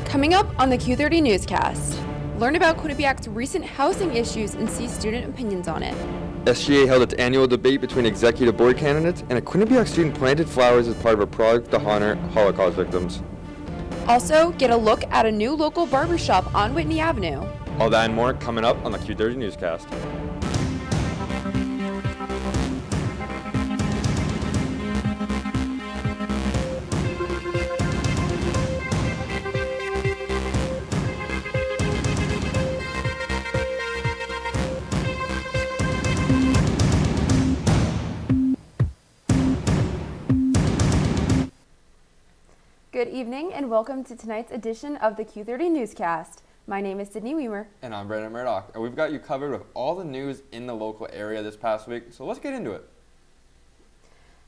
Coming up on the Q30 Newscast, learn about Quinnipiac's recent housing issues and see student opinions on it. SGA held its annual debate between executive board candidates, and a Quinnipiac student planted flowers as part of a project to honor Holocaust victims. Also, get a look at a new local barbershop on Whitney Avenue. All that and more coming up on the Q30 Newscast. Good evening and welcome to tonight's edition of the Q30 Newscast. My name is Sydney Weimer. And I'm Brandon Murdoch, and we've got you covered with all the news in the local area this past week, so let's get into it.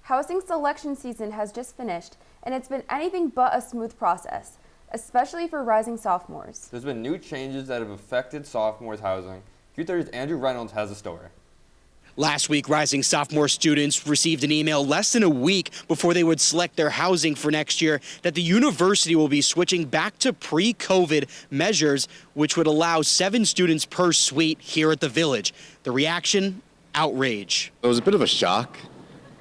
Housing selection season has just finished, and it's been anything but a smooth process, especially for rising sophomores. There's been new changes that have affected sophomores' housing. Q30's Andrew Reynolds has a story. Last week, rising sophomore students received an email less than a week before they would select their housing for next year that the university will be switching back to pre-COVID measures, which would allow 7 students per suite here at the Village. The reaction? Outrage. It was a bit of a shock.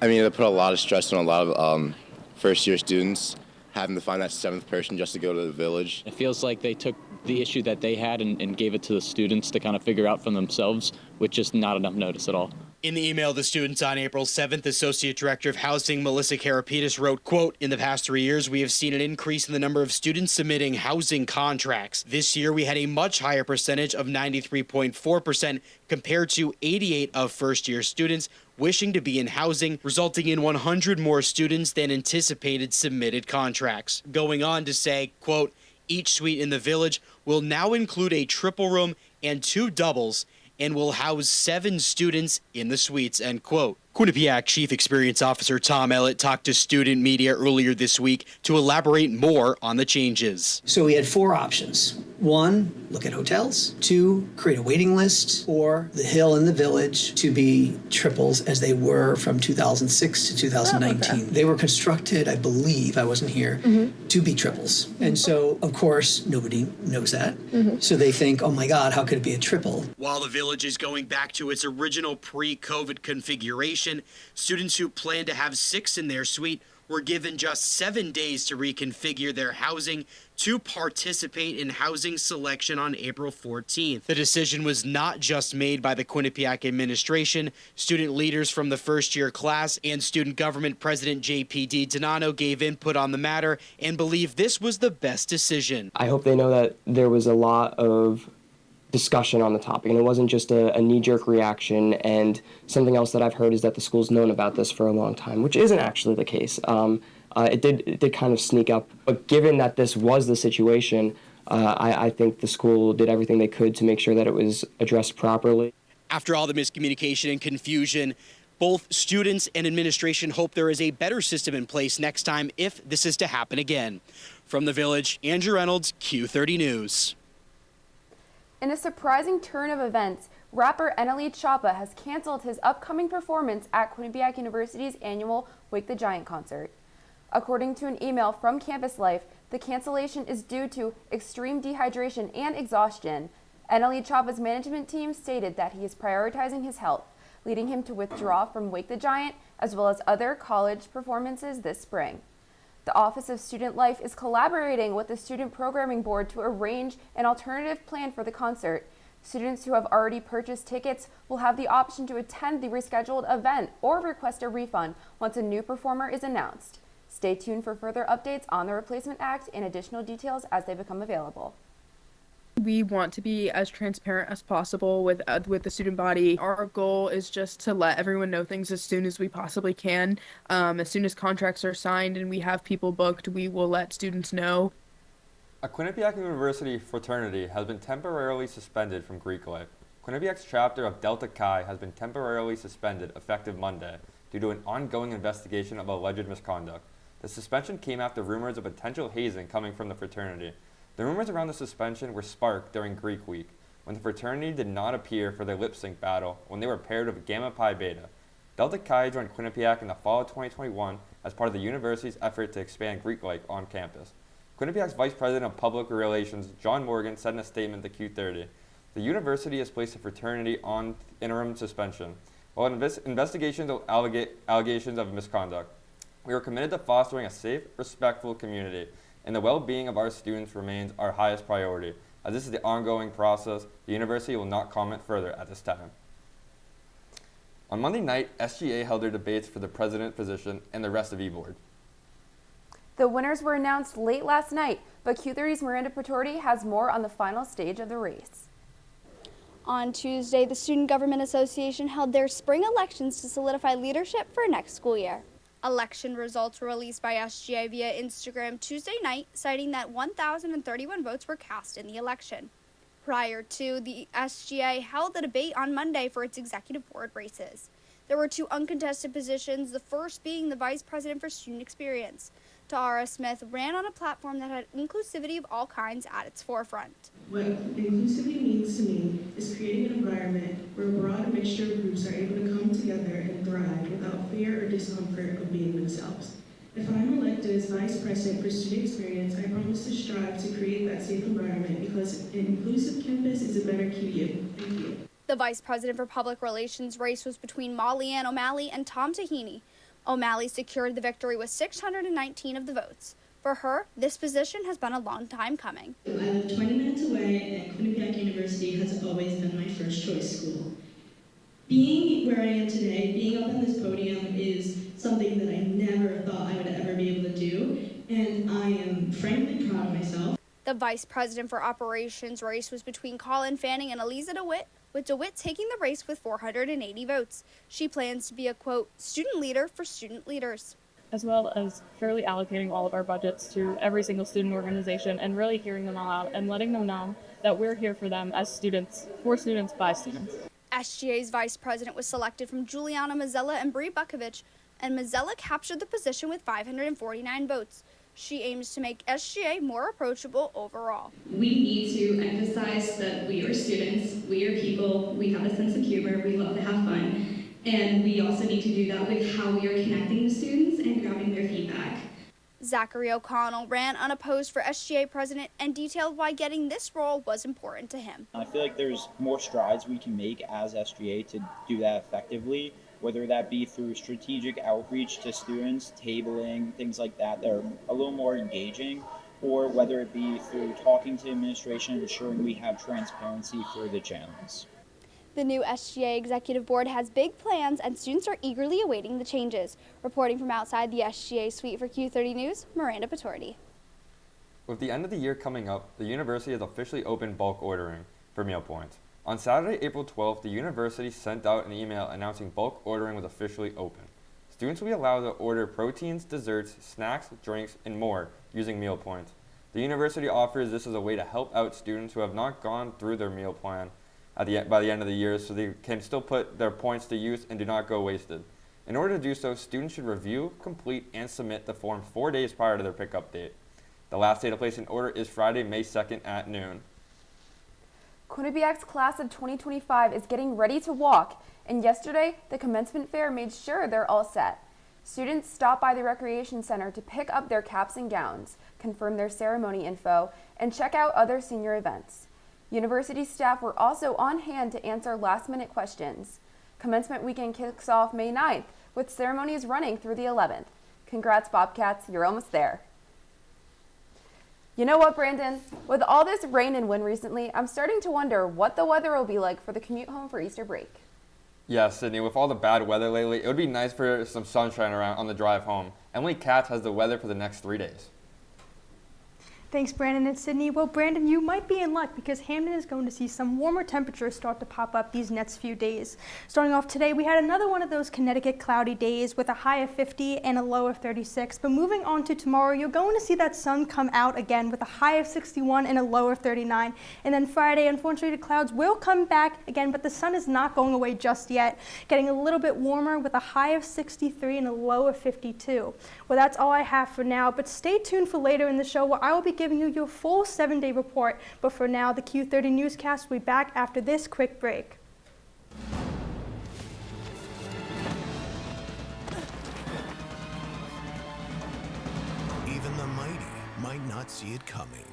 I mean, it put a lot of stress on a lot of first-year students, having to find that 7th person just to go to the Village. It feels like they took the issue that they had and gave it to the students to kind of figure out for themselves, with just not enough notice at all. In the email, the students on April 7th, Associate Director of Housing Melissa Karapitis wrote, quote, "In the past 3 years, we have seen an increase in the number of students submitting housing contracts. This year, we had a much higher percentage of 93.4% compared to 88 of first-year students wishing to be in housing, resulting in 100 more students than anticipated submitted contracts." Going on to say, quote, "Each suite in the Village will now include a triple room and 2 doubles and will house 7 students in the suites," end quote. Quinnipiac Chief Experience Officer Tom Ellett talked to student media earlier this week to elaborate more on the changes. So we had 4 options. 1, look at hotels. 2, create a waiting list, or the Hill and the Village to be triples as they were from 2006 to 2019. Oh, okay. They were constructed, I believe, I wasn't here, to be triples. And so, of course, nobody knows that. So they think, oh my God, how could it be a triple? While the Village is going back to its original pre-COVID configuration, students who plan to have 6 in their suite were given just 7 days to reconfigure their housing to participate in housing selection on April 14th. The decision was not just made by the Quinnipiac administration. Student leaders from the first-year class and student government president JPD Donano gave input on the matter and believe this was the best decision. I hope they know that there was a lot of discussion on the topic, and it wasn't just a knee-jerk reaction. And something else that I've heard is that the school's known about this for a long time, which isn't actually the case. It did kind of sneak up, but given that this was the situation, I think the school did everything they could to make sure that it was addressed properly. After all the miscommunication and confusion, both students and administration hope there is a better system in place next time if this is to happen again. From the Village, Andrew Reynolds, Q30 News. In a surprising turn of events, rapper Eneli Chapa has canceled his upcoming performance at Quinnipiac University's annual Wake the Giant concert. According to an email from Campus Life, the cancellation is due to extreme dehydration and exhaustion. Eneli Chapa's management team stated that he is prioritizing his health, leading him to withdraw from Wake the Giant as well as other college performances this spring. The Office of Student Life is collaborating with the Student Programming Board to arrange an alternative plan for the concert. Students who have already purchased tickets will have the option to attend the rescheduled event or request a refund once a new performer is announced. Stay tuned for further updates on the Replacement Act and additional details as they become available. We want to be as transparent as possible with the student body. Our goal is just to let everyone know things as soon as we possibly can. As soon as contracts are signed and we have people booked, we will let students know. A Quinnipiac University fraternity has been temporarily suspended from Greek life. Quinnipiac's chapter of Delta Chi has been temporarily suspended effective Monday due to an ongoing investigation of alleged misconduct. The suspension came after rumors of potential hazing coming from the fraternity. The rumors around the suspension were sparked during Greek Week, when the fraternity did not appear for their lip-sync battle when they were paired with Gamma Pi Beta. Delta Chi joined Quinnipiac in the fall of 2021 as part of the university's effort to expand Greek life on campus. Quinnipiac's Vice President of Public Relations, John Morgan, said in a statement to Q30, the university has placed a fraternity on interim suspension while investigations of allegations of misconduct. We are committed to fostering a safe, respectful community, and the well-being of our students remains our highest priority. As this is the ongoing process, the university will not comment further at this time. On Monday night, SGA held their debates for the president position and the rest of E-Board. The winners were announced late last night, but Q30's Miranda Patorti has more on the final stage of the race. On Tuesday, the Student Government Association held their spring elections to solidify leadership for next school year. Election results were released by SGA via Instagram Tuesday night, citing that 1,031 votes were cast in the election. Prior to, the SGA held a debate on Monday for its executive board races. There were 2 uncontested positions, the first being the Vice President for Student Experience. Tara Smith ran on a platform that had inclusivity of all kinds at its forefront. What inclusivity means to me is creating an environment where a broad mixture of groups are able to come together and thrive without fear or discomfort of being themselves. If I'm elected as Vice President for Student Experience, I promise to strive to create that safe environment because an inclusive campus is a better QU. Thank you. The Vice President for Public Relations race was between Molly Ann O'Malley and Tom Tahini. O'Malley secured the victory with 619 of the votes. For her, this position has been a long time coming. I live 20 minutes away, and Quinnipiac University has always been my first choice school. Being where I am today, being up on this podium is something that I never thought I would ever be able to do, and I am frankly proud of myself. The Vice President for Operations race was between Colin Fanning and Eliza DeWitt, with DeWitt taking the race with 480 votes. She plans to be a, quote, student leader for student leaders. As well as fairly allocating all of our budgets to every single student organization and really hearing them all out and letting them know that we're here for them as students, for students, by students. SGA's Vice President was selected from Juliana Mazzella and Bree Bukovich, and Mazzella captured the position with 549 votes. She aims to make SGA more approachable overall. We need to emphasize that we are students, we are people, we have a sense of humor, we love to have fun, and we also need to do that with how we are connecting with students and grabbing their feedback. Zachary O'Connell ran unopposed for SGA president and detailed why getting this role was important to him. I feel like there's more strides we can make as SGA to do that effectively, whether that be through strategic outreach to students, tabling, things like that are a little more engaging, or whether it be through talking to administration and ensuring we have transparency through the channels. The new SGA Executive Board has big plans and students are eagerly awaiting the changes. Reporting from outside the SGA suite for Q30 News, Miranda Patorti. With the end of the year coming up, the university has officially opened bulk ordering for meal points. On Saturday, April 12th, the university sent out an email announcing bulk ordering was officially open. Students will be allowed to order proteins, desserts, snacks, drinks, and more using meal points. The university offers this as a way to help out students who have not gone through their meal plan by the end of the year so they can still put their points to use and do not go wasted. In order to do so, students should review, complete, and submit the form 4 days prior to their pickup date. The last day to place an order is Friday, May 2nd at noon. Quinnipiac's class of 2025 is getting ready to walk, and yesterday, the commencement fair made sure they're all set. Students stopped by the recreation center to pick up their caps and gowns, confirm their ceremony info, and check out other senior events. University staff were also on hand to answer last-minute questions. Commencement weekend kicks off May 9th, with ceremonies running through the 11th. Congrats, Bobcats, you're almost there. You know what, Brandon? With all this rain and wind recently, I'm starting to wonder what the weather will be like for the commute home for Easter break. Yeah, Sydney, with all the bad weather lately, it would be nice for some sunshine around on the drive home. Emily Katz has the weather for the next 3 days. Thanks, Brandon and Sydney. Well, Brandon, you might be in luck because Hamden is going to see some warmer temperatures start to pop up these next few days. Starting off today, we had another one of those Connecticut cloudy days with a high of 50 and a low of 36. But moving on to tomorrow, you're going to see that sun come out again with a high of 61 and a low of 39. And then Friday, unfortunately, the clouds will come back again, but the sun is not going away just yet, getting a little bit warmer with a high of 63 and a low of 52. Well, that's all I have for now, but stay tuned for later in the show where I will be giving you your full 7-day report. But for now, the Q30 Newscast will be back after this quick break. Even the mighty might not see it coming.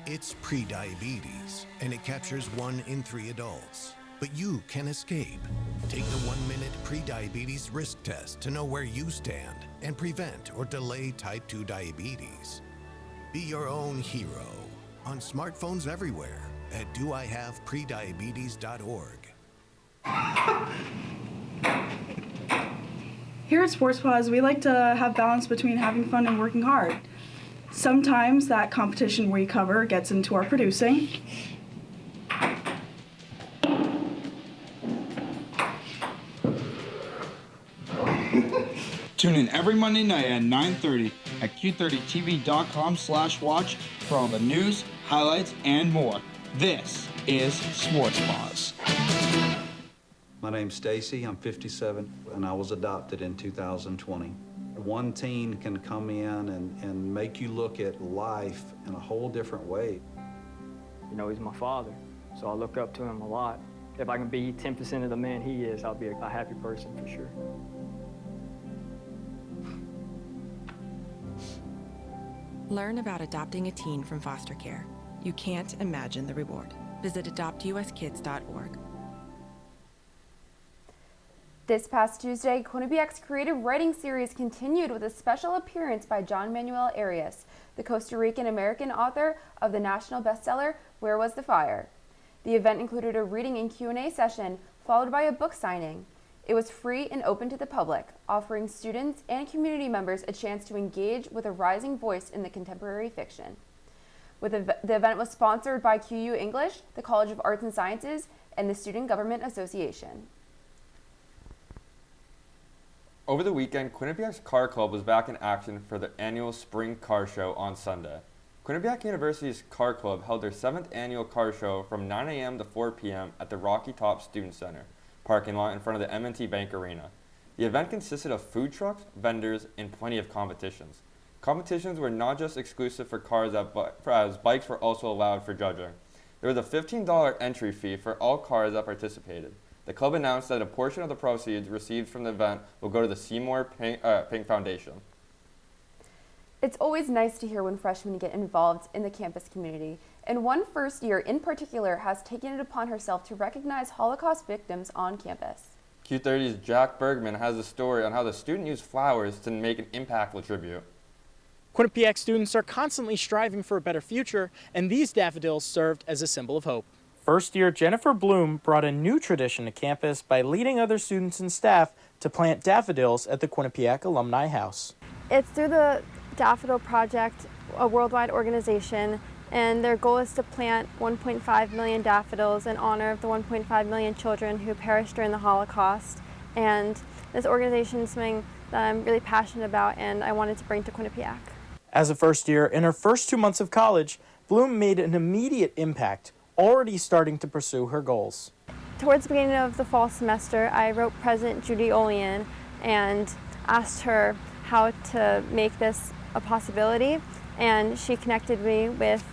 It's prediabetes, and it captures 1 in 3 adults. But you can escape. Take the 1-minute prediabetes risk test to know where you stand and prevent or delay type 2 diabetes. Be your own hero on smartphones everywhere at doihaveprediabetes.org. Here at Sports Pause, we like to have balance between having fun and working hard. Sometimes that competition we cover gets into our producing. Tune in every Monday night at 9:30 at Q30TV.com/watch for all the news, highlights, and more. This is Sports Pause. My name's Stacy, I'm 57, and I was adopted in 2020. One teen can come in and make you look at life in a whole different way. You know, he's my father, so I look up to him a lot. If I can be 10% of the man he is, I'll be a happy person for sure. Learn about adopting a teen from foster care. You can't imagine the reward. Visit adoptuskids.org. This past Tuesday, Quinnipiac's creative writing series continued with a special appearance by John Manuel Arias, the Costa Rican-American author of the national bestseller, Where Was the Fire? The event included a reading and Q&A session, followed by a book signing. It was free and open to the public, offering students and community members a chance to engage with a rising voice in the contemporary fiction. The event was sponsored by QU English, the College of Arts and Sciences, and the Student Government Association. Over the weekend, Quinnipiac's Car Club was back in action for the annual Spring Car Show on Sunday. Quinnipiac University's Car Club held their 7th annual car show from 9 a.m. to 4 p.m. at the Rocky Top Student Center parking lot in front of the M&T Bank Arena. The event consisted of food trucks, vendors, and plenty of competitions. Competitions were not just exclusive for cars, as bikes were also allowed for judging. There was a $15 entry fee for all cars that participated. The club announced that a portion of the proceeds received from the event will go to the Seymour Pink Foundation. It's always nice to hear when freshmen get involved in the campus community, and one first year in particular has taken it upon herself to recognize Holocaust victims on campus. Q30's Jack Bergman has a story on how the student used flowers to make an impactful tribute. Quinnipiac students are constantly striving for a better future, and these daffodils served as a symbol of hope. First year Jennifer Bloom brought a new tradition to campus by leading other students and staff to plant daffodils at the Quinnipiac Alumni House. It's through the Daffodil Project, a worldwide organization, and their goal is to plant 1.5 million daffodils in honor of the 1.5 million children who perished during the Holocaust. And this organization is something that I'm really passionate about and I wanted to bring to Quinnipiac. As a first year, in her first 2 months of college, Bloom made an immediate impact, already starting to pursue her goals. Towards the beginning of the fall semester, I wrote President Judy Olian and asked her how to make this a possibility, and she connected me with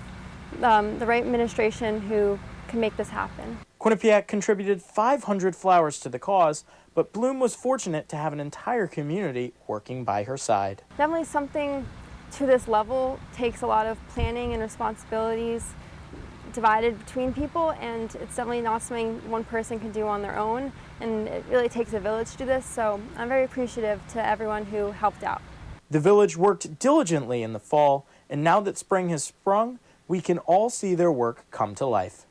the right administration who can make this happen. Quinnipiac contributed 500 flowers to the cause, but Bloom was fortunate to have an entire community working by her side. Definitely something to this level takes a lot of planning and responsibilities divided between people, and it's definitely not something one person can do on their own, and it really takes a village to do this, so I'm very appreciative to everyone who helped out. The village worked diligently in the fall, and now that spring has sprung, we can all see their work come to life.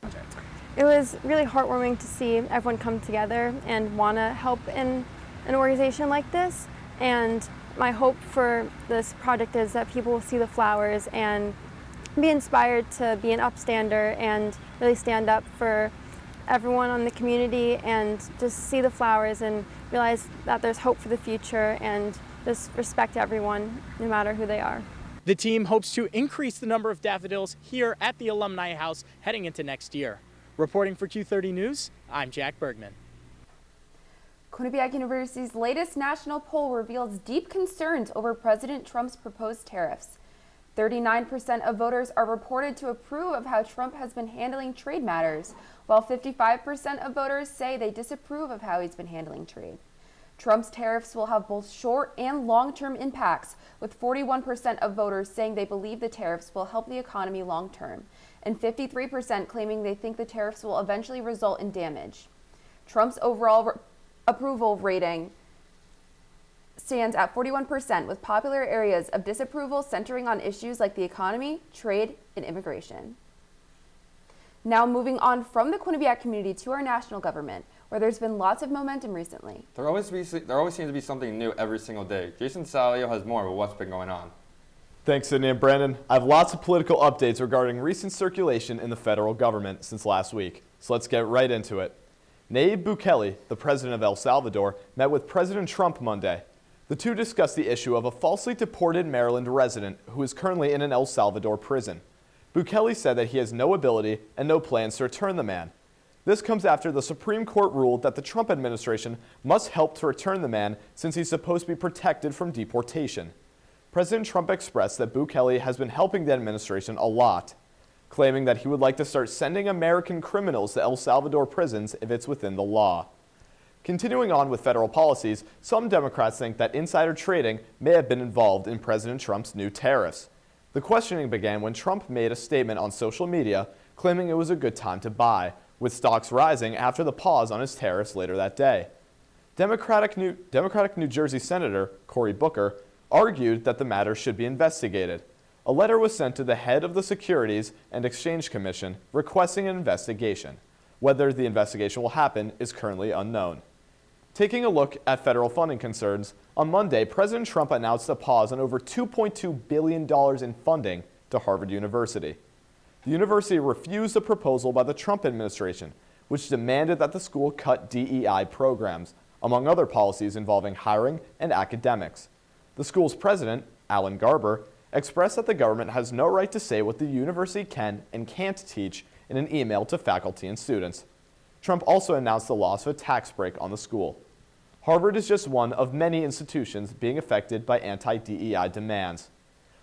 It was really heartwarming to see everyone come together and want to help in an organization like this, and my hope for this project is that people will see the flowers and be inspired to be an upstander and really stand up for everyone in the community and just see the flowers and realize that there's hope for the future and just respect everyone, no matter who they are. The team hopes to increase the number of daffodils here at the Alumni House heading into next year. Reporting for Q30 News, I'm Jack Bergman. Quinnipiac University's latest national poll reveals deep concerns over President Trump's proposed tariffs. 39% of voters are reported to approve of how Trump has been handling trade matters, while 55% of voters say they disapprove of how he's been handling trade. Trump's tariffs will have both short and long-term impacts, with 41% of voters saying they believe the tariffs will help the economy long-term, and 53% claiming they think the tariffs will eventually result in damage. Trump's overall approval rating stands at 41%, with popular areas of disapproval centering on issues like the economy, trade, and immigration. Now moving on from the Quinnipiac community to our national government, where there's been lots of momentum recently. There always seems to be something new every single day. Jason Salio has more about what's been going on. Thanks, Sydney and Brandon. I have lots of political updates regarding recent circulation in the federal government since last week, so let's get right into it. Nayib Bukele, the president of El Salvador, met with President Trump Monday. The two discussed the issue of a falsely deported Maryland resident who is currently in an El Salvador prison. Bukele said that he has no ability and no plans to return the man. This comes after the Supreme Court ruled that the Trump administration must help to return the man since he's supposed to be protected from deportation. President Trump expressed that Bukele has been helping the administration a lot, claiming that he would like to start sending American criminals to El Salvador prisons if it's within the law. Continuing on with federal policies, some Democrats think that insider trading may have been involved in President Trump's new tariffs. The questioning began when Trump made a statement on social media claiming it was a good time to buy, with stocks rising after the pause on his tariffs later that day. Democratic New Jersey Senator Cory Booker argued that the matter should be investigated. A letter was sent to the head of the Securities and Exchange Commission requesting an investigation. Whether the investigation will happen is currently unknown. Taking a look at federal funding concerns, on Monday, President Trump announced a pause on over $2.2 billion in funding to Harvard University. The university refused a proposal by the Trump administration, which demanded that the school cut DEI programs, among other policies involving hiring and academics. The school's president, Alan Garber, expressed that the government has no right to say what the university can and can't teach in an email to faculty and students. Trump also announced the loss of a tax break on the school. Harvard is just one of many institutions being affected by anti-DEI demands.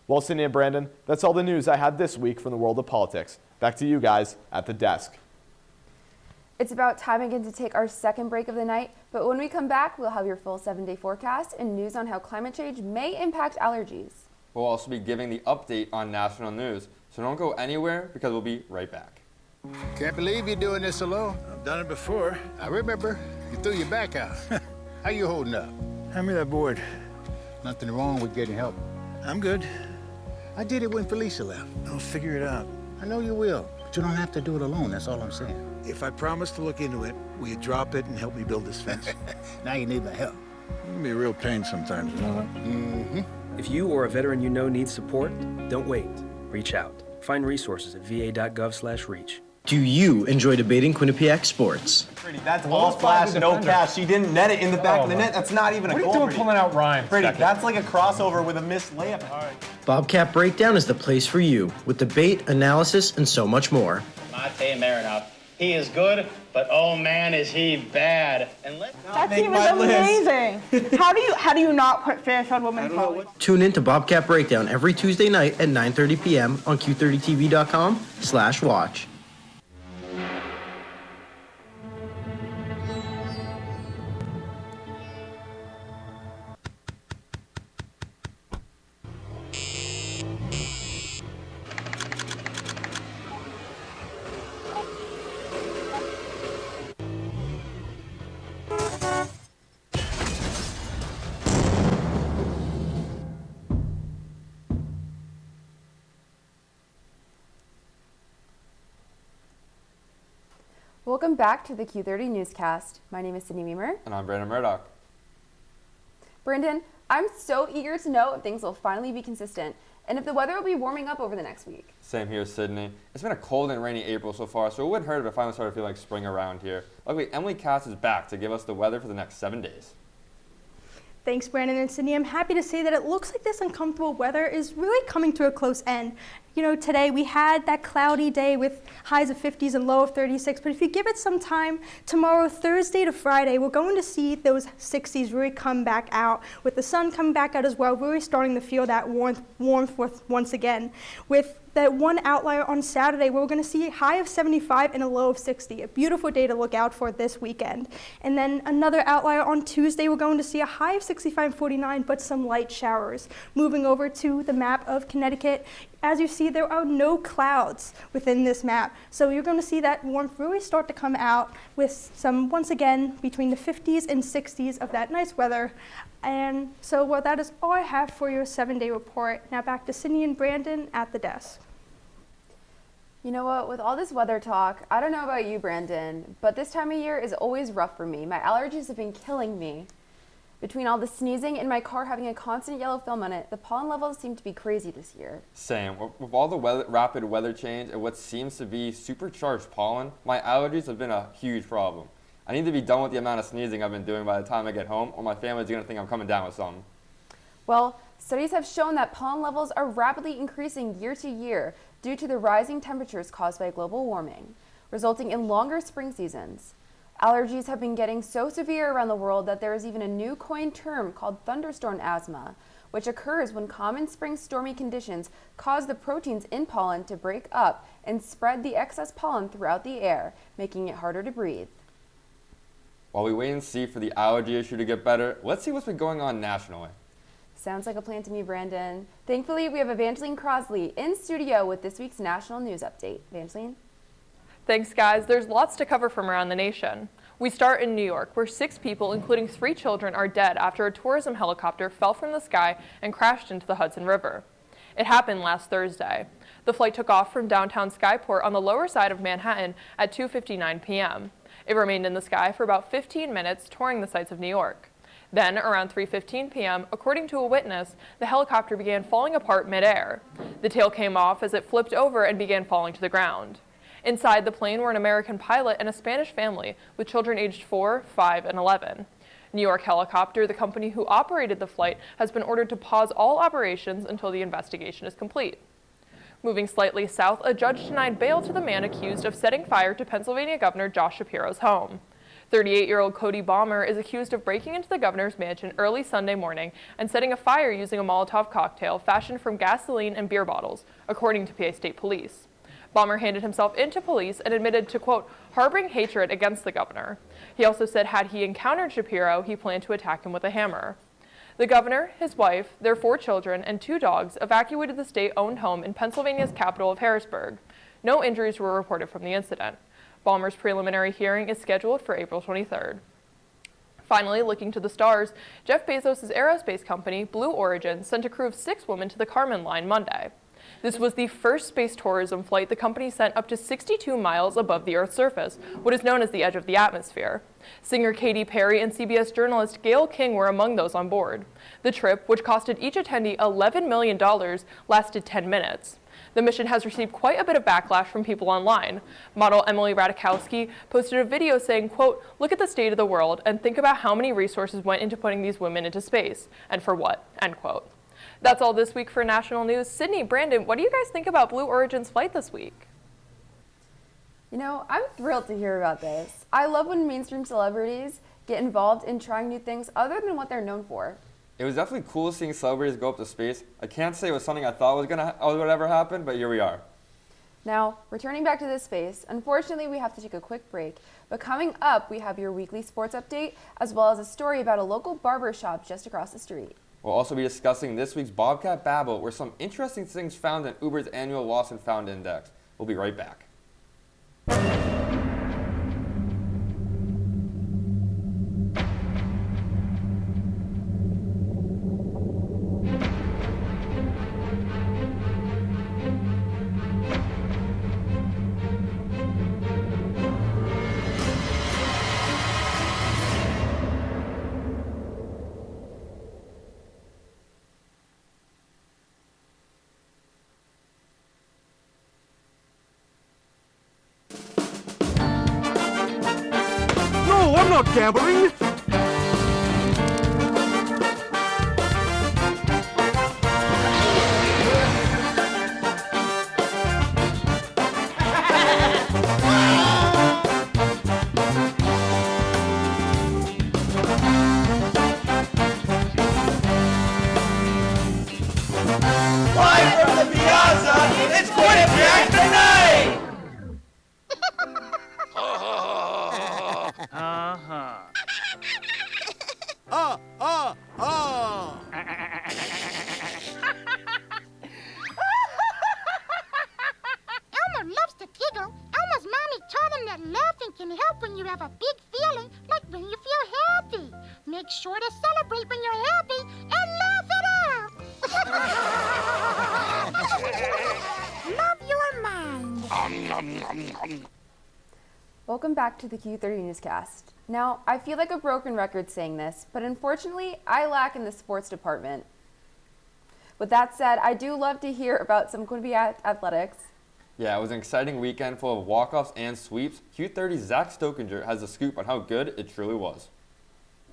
Well, Sydney and Brandon, that's all the news I had this week from the world of politics. Back to you guys at the desk. It's about time again to take our second break of the night, but when we come back, we'll have your full 7-day forecast and news on how climate change may impact allergies. We'll also be giving the update on national news, so don't go anywhere because we'll be right back. Can't believe you're doing this alone. I've done it before. I remember. You threw your back out. How you holding up? Hand me that board. Nothing wrong with getting help. I'm good. I did it when Felicia left. I'll figure it out. I know you will, but you don't have to do it alone. That's all I'm saying. If I promise to look into it, will you drop it and help me build this fence? Now you need my help. It can be a real pain sometimes, you know that? Mm-hmm. If you or a veteran you know needs support, don't wait. Reach out. Find resources at va.gov/reach. Do you enjoy debating Quinnipiac sports? That's all flash, no catch. She didn't net it in the back of the net. That's not even a goal. What are you doing pulling out rhymes? Pretty, that's like a crossover with a missed layup. Bobcat Breakdown is the place for you, with debate, analysis, and so much more. Mate Marinov. He is good, but oh man, is he bad. And that team is amazing. How do you not put Fairfield Women's College? Tune in to Bobcat Breakdown every Tuesday night at 9:30 p.m. on Q30TV.com/watch. Welcome back to the Q30 Newscast. My name is Sydney Meemer. And I'm Brandon Murdoch. Brandon, I'm so eager to know if things will finally be consistent and if the weather will be warming up over the next week. Same here, Sydney. It's been a cold and rainy April so far, so it wouldn't hurt if it finally started to feel like spring around here. Luckily, Emily Cass is back to give us the weather for the next 7 days. Thanks, Brandon and Sydney. I'm happy to say that it looks like this uncomfortable weather is really coming to a close end. Today we had that cloudy day with highs of 50s and low of 36, but if you give it some time, tomorrow, Thursday to Friday, we're going to see those 60s really come back out, with the sun coming back out as well, really starting to feel that warmth once again. With that one outlier on Saturday, we're going to see a high of 75 and a low of 60. A beautiful day to look out for this weekend. And then another outlier on Tuesday, we're going to see a high of 65 and 49, but some light showers. Moving over to the map of Connecticut, as you see, there are no clouds within this map. So you're going to see that warmth really start to come out with some, once again, between the 50s and 60s of that nice weather. And so, well, that is all I have for your 7-day report. Now back to Sydney and Brandon at the desk. You know what, with all this weather talk, I don't know about you, Brandon, but this time of year is always rough for me. My allergies have been killing me. Between all the sneezing and my car having a constant yellow film on it, the pollen levels seem to be crazy this year. Same. With all the rapid weather change and what seems to be supercharged pollen, my allergies have been a huge problem. I need to be done with the amount of sneezing I've been doing by the time I get home, or my family's going to think I'm coming down with something. Well, studies have shown that pollen levels are rapidly increasing year to year due to the rising temperatures caused by global warming, resulting in longer spring seasons. Allergies have been getting so severe around the world that there is even a new coined term called thunderstorm asthma, which occurs when common spring stormy conditions cause the proteins in pollen to break up and spread the excess pollen throughout the air, making it harder to breathe. While we wait and see for the allergy issue to get better, let's see what's been going on nationally. Sounds like a plan to me, Brandon. Thankfully, we have Evangeline Crosley in studio with this week's national news update. Evangeline? Thanks, guys. There's lots to cover from around the nation. We start in New York, where 6 people, including 3 children, are dead after a tourism helicopter fell from the sky and crashed into the Hudson River. It happened last Thursday. The flight took off from downtown Skyport on the lower side of Manhattan at 2:59 p.m. It remained in the sky for about 15 minutes, touring the sights of New York. Then, around 3:15 p.m., according to a witness, the helicopter began falling apart midair. The tail came off as it flipped over and began falling to the ground. Inside the plane were an American pilot and a Spanish family with children aged 4, 5, and 11. New York Helicopter, the company who operated the flight, has been ordered to pause all operations until the investigation is complete. Moving slightly south, a judge denied bail to the man accused of setting fire to Pennsylvania Governor Josh Shapiro's home. 38-year-old Cody Balmer is accused of breaking into the governor's mansion early Sunday morning and setting a fire using a Molotov cocktail fashioned from gasoline and beer bottles, according to PA State Police. Balmer handed himself into police and admitted to, quote, harboring hatred against the governor. He also said had he encountered Shapiro, he planned to attack him with a hammer. The governor, his wife, their 4 children, and 2 dogs evacuated the state-owned home in Pennsylvania's capital of Harrisburg. No injuries were reported from the incident. Balmer's preliminary hearing is scheduled for April 23rd. Finally, looking to the stars, Jeff Bezos' aerospace company, Blue Origin, sent a crew of 6 women to the Kármán line Monday. This was the first space tourism flight the company sent up to 62 miles above the Earth's surface, what is known as the edge of the atmosphere. Singer Katy Perry and CBS journalist Gayle King were among those on board. The trip, which costed each attendee $11 million, lasted 10 minutes. The mission has received quite a bit of backlash from people online. Model Emily Ratajkowski posted a video saying, quote, look at the state of the world and think about how many resources went into putting these women into space, and for what, end quote. That's all this week for national news. Sydney, Brandon, what do you guys think about Blue Origin's flight this week? You know, I'm thrilled to hear about this. I love when mainstream celebrities get involved in trying new things other than what they're known for. It was definitely cool seeing celebrities go up to space. I can't say it was something I thought would ever happen, but here we are. Now, returning back to this space, unfortunately we have to take a quick break, but coming up we have your weekly sports update as well as a story about a local barbershop just across the street. We'll also be discussing this week's Bobcat Babble, where some interesting things found in Uber's annual Lost and Found Index. We'll be right back. I'm not gambling! giggle, Elmo's mommy told him that laughing can help when you have a big feeling, like when you feel happy. Make sure to celebrate when you're happy and laugh it out. Love your mind. Welcome back to the Q30 Newscast. Now, I feel like a broken record saying this, but unfortunately, I lack in the sports department. With that said, I do love to hear about some Quinnipiac athletics. Yeah, it was an exciting weekend full of walk-offs and sweeps. Q30's Zach Stokinger has a scoop on how good it truly was.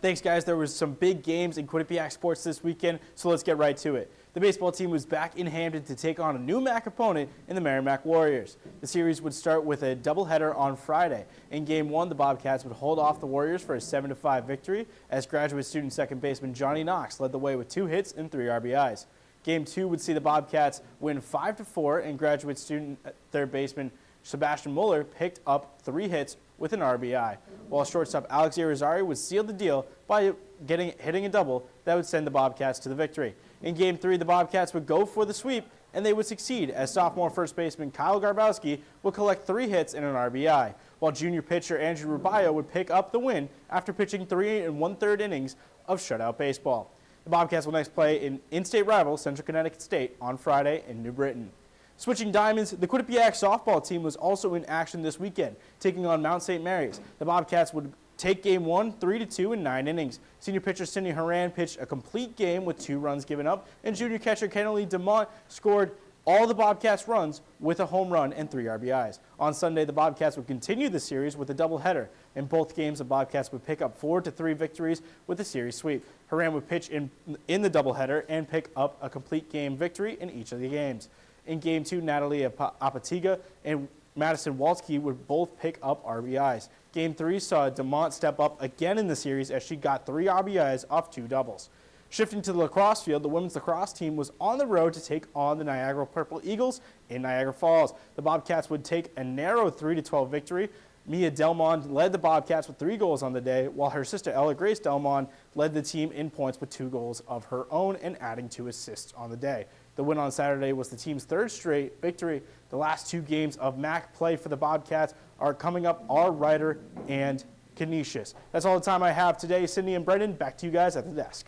Thanks, guys. There was some big games in Quinnipiac sports this weekend, so let's get right to it. The baseball team was back in Hampton to take on a new MAC opponent in the Merrimack Warriors. The series would start with a doubleheader on Friday. In Game 1, the Bobcats would hold off the Warriors for a 7-5 victory as graduate student second baseman Johnny Knox led the way with 2 hits and 3 RBIs. Game 2 would see the Bobcats win 5-4 and graduate student third baseman Sebastian Mueller picked up 3 hits with an RBI, while shortstop Alex Irizarry would seal the deal by hitting a double that would send the Bobcats to the victory. In Game 3, the Bobcats would go for the sweep, and they would succeed as sophomore first baseman Kyle Garbowski would collect 3 hits and an RBI, while junior pitcher Andrew Rubio would pick up the win after pitching 3 1/3 innings of shutout baseball. The Bobcats will next play in in-state rival Central Connecticut State on Friday in New Britain. Switching diamonds, the Quinnipiac softball team was also in action this weekend, taking on Mount St. Mary's. The Bobcats would take Game 1 3-2 in 9 innings. Senior pitcher Cindy Horan pitched a complete game with 2 runs given up, and junior catcher Kennedy DeMont scored all the Bobcats' runs with a home run and 3 RBIs. On Sunday, the Bobcats would continue the series with a doubleheader. In both games, the Bobcats would pick up 4-3 victories with a series sweep. Horan would pitch in the doubleheader and pick up a complete game victory in each of the games. In Game 2, Natalie Apatiga and Madison Waltzke would both pick up RBIs. Game 3 saw DeMont step up again in the series as she got 3 RBIs off 2 doubles. Shifting to the lacrosse field, the women's lacrosse team was on the road to take on the Niagara Purple Eagles in Niagara Falls. The Bobcats would take a narrow 3-12 victory. Mia Delmond led the Bobcats with 3 goals on the day, while her sister Ella Grace Delmond led the team in points with 2 goals of her own and adding 2 assists on the day. The win on Saturday was the team's 3rd straight victory. The last 2 games of MAC play for the Bobcats are coming up, are Ryder and Canisius. That's all the time I have today. Sydney and Brendan, back to you guys at the desk.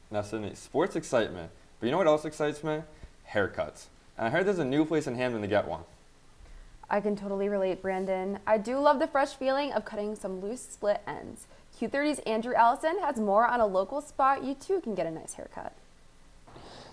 Now, Sydney, sports excitement. But you know what else excites me? Haircuts. And I heard there's a new place in Hampton to get one. I can totally relate, Brandon. I do love the fresh feeling of cutting some loose split ends. Q30's Andrew Allison has more on a local spot you too can get a nice haircut.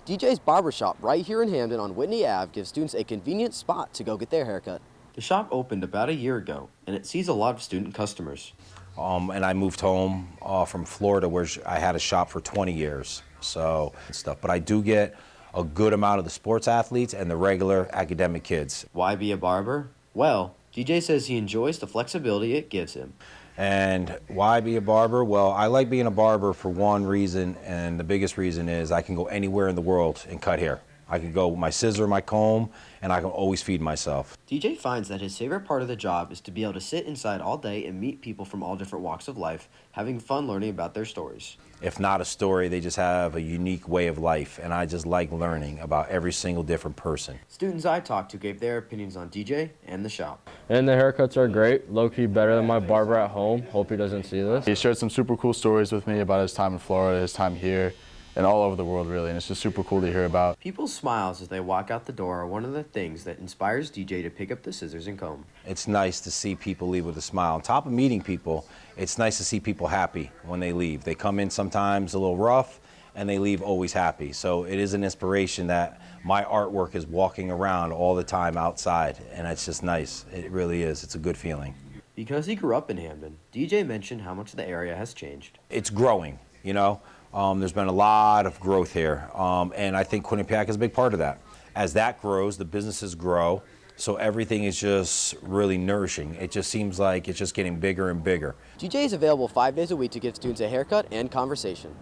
DJ's Barbershop right here in Hampton on Whitney Ave gives students a convenient spot to go get their haircut. The shop opened about a year ago, and it sees a lot of student customers. And I moved home from Florida, where I had a shop for 20 years, so stuff. But I do get a good amount of the sports athletes and the regular academic kids. Why be a barber? Well, DJ says he enjoys the flexibility it gives him. And why be a barber? Well, I like being a barber for one reason, and the biggest reason is I can go anywhere in the world and cut hair. I can go with my scissor, my comb, and I can always feed myself. DJ finds that his favorite part of the job is to be able to sit inside all day and meet people from all different walks of life, having fun learning about their stories. If not a story, they just have a unique way of life, and I just like learning about every single different person. Students I talked to gave their opinions on DJ and the shop. And the haircuts are great, low-key better than my barber at home. Hope he doesn't see this. He shared some super cool stories with me about his time in Florida, his time here, and all over the world, really, and it's just super cool to hear about. People's smiles as they walk out the door are one of the things that inspires DJ to pick up the scissors and comb. It's nice to see people leave with a smile. On top of meeting people, it's nice to see people happy when they leave. They come in sometimes a little rough, and they leave always happy. So it is an inspiration that my artwork is walking around all the time outside, and it's just nice. It really is. It's a good feeling. Because he grew up in Hampton, DJ mentioned how much the area has changed. It's growing, you know. There's been a lot of growth here, and I think Quinnipiac is a big part of that. As that grows, the businesses grow, so everything is just really nourishing. It just seems like it's just getting bigger and bigger. DJ is available 5 days a week to give students a haircut and conversation.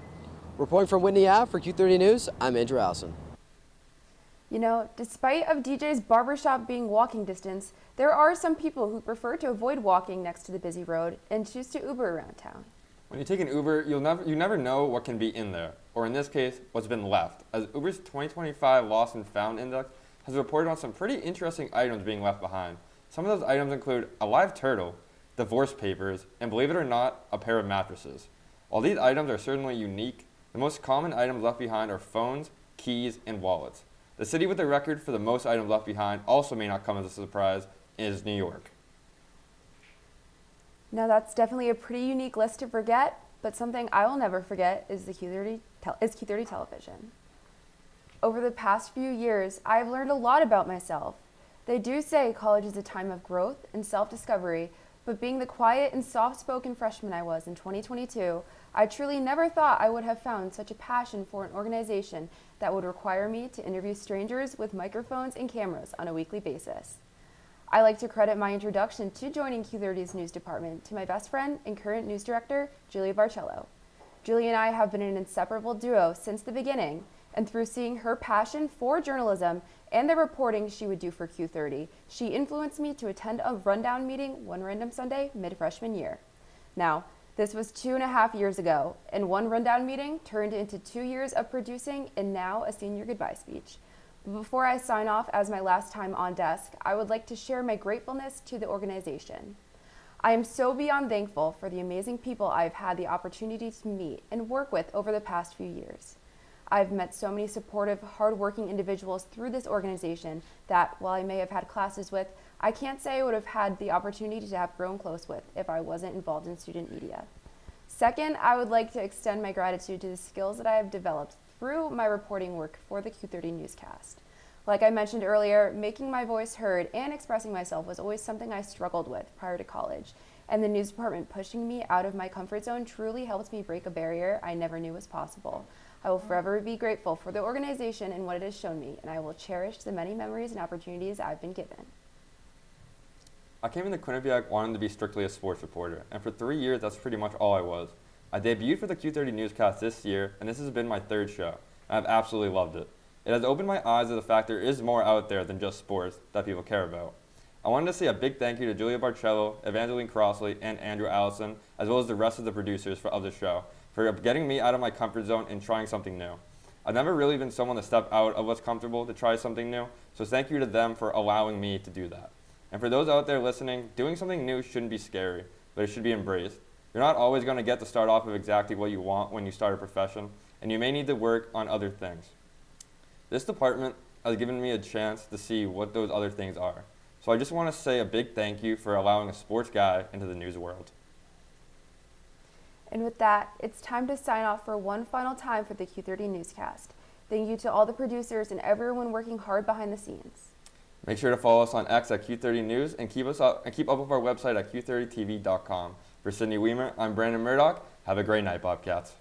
Reporting from Whitney Ave for Q30 News, I'm Andrew Allison. You know, despite of DJ's barbershop being walking distance, there are some people who prefer to avoid walking next to the busy road and choose to Uber around town. When you take an Uber, you never know what can be in there, or in this case, what's been left, as Uber's 2025 Lost and Found Index has reported on some pretty interesting items being left behind. Some of those items include a live turtle, divorce papers, and believe it or not, a pair of mattresses. While these items are certainly unique, the most common items left behind are phones, keys, and wallets. The city with the record for the most items left behind also may not come as a surprise, is New York. Now that's definitely a pretty unique list to forget, but something I will never forget is Q30 television. Over the past few years, I've learned a lot about myself. They do say college is a time of growth and self-discovery, but being the quiet and soft-spoken freshman I was in 2022, I truly never thought I would have found such a passion for an organization that would require me to interview strangers with microphones and cameras on a weekly basis. I like to credit my introduction to joining Q30's news department to my best friend and current news director, Julia Barcello. Julia and I have been an inseparable duo since the beginning, and through seeing her passion for journalism and the reporting she would do for Q30, she influenced me to attend a rundown meeting one random Sunday mid-freshman year. Now, this was 2.5 years ago, and one rundown meeting turned into 2 years of producing and now a senior goodbye speech. But before I sign off as my last time on desk, I would like to share my gratefulness to the organization. I am so beyond thankful for the amazing people I've had the opportunity to meet and work with over the past few years. I've met so many supportive, hardworking individuals through this organization that, while I may have had classes with, I can't say I would have had the opportunity to have grown close with if I wasn't involved in student media. Second, I would like to extend my gratitude to the skills that I have developed through my reporting work for the Q30 Newscast. Like I mentioned earlier, making my voice heard and expressing myself was always something I struggled with prior to college, and the news department pushing me out of my comfort zone truly helped me break a barrier I never knew was possible. I will forever be grateful for the organization and what it has shown me, and I will cherish the many memories and opportunities I've been given. I came into Quinnipiac wanting to be strictly a sports reporter, and for 3 years that's pretty much all I was. I debuted for the Q30 Newscast this year, and this has been my 3rd show, and I've absolutely loved it. It has opened my eyes to the fact there is more out there than just sports that people care about. I wanted to say a big thank you to Julia Barcello, Evangeline Crossley, and Andrew Allison, as well as the rest of the producers of the show, for getting me out of my comfort zone and trying something new. I've never really been someone to step out of what's comfortable to try something new, so thank you to them for allowing me to do that. And for those out there listening, doing something new shouldn't be scary, but it should be embraced. You're not always going to get to start off with exactly what you want when you start a profession, and you may need to work on other things. This department has given me a chance to see what those other things are. So I just want to say a big thank you for allowing a sports guy into the news world. And with that, it's time to sign off for one final time for the Q30 Newscast. Thank you to all the producers and everyone working hard behind the scenes. Make sure to follow us on X at Q30 News and keep up with our website at Q30TV.com. For Sydney Weimer, I'm Brandon Murdoch. Have a great night, Bobcats.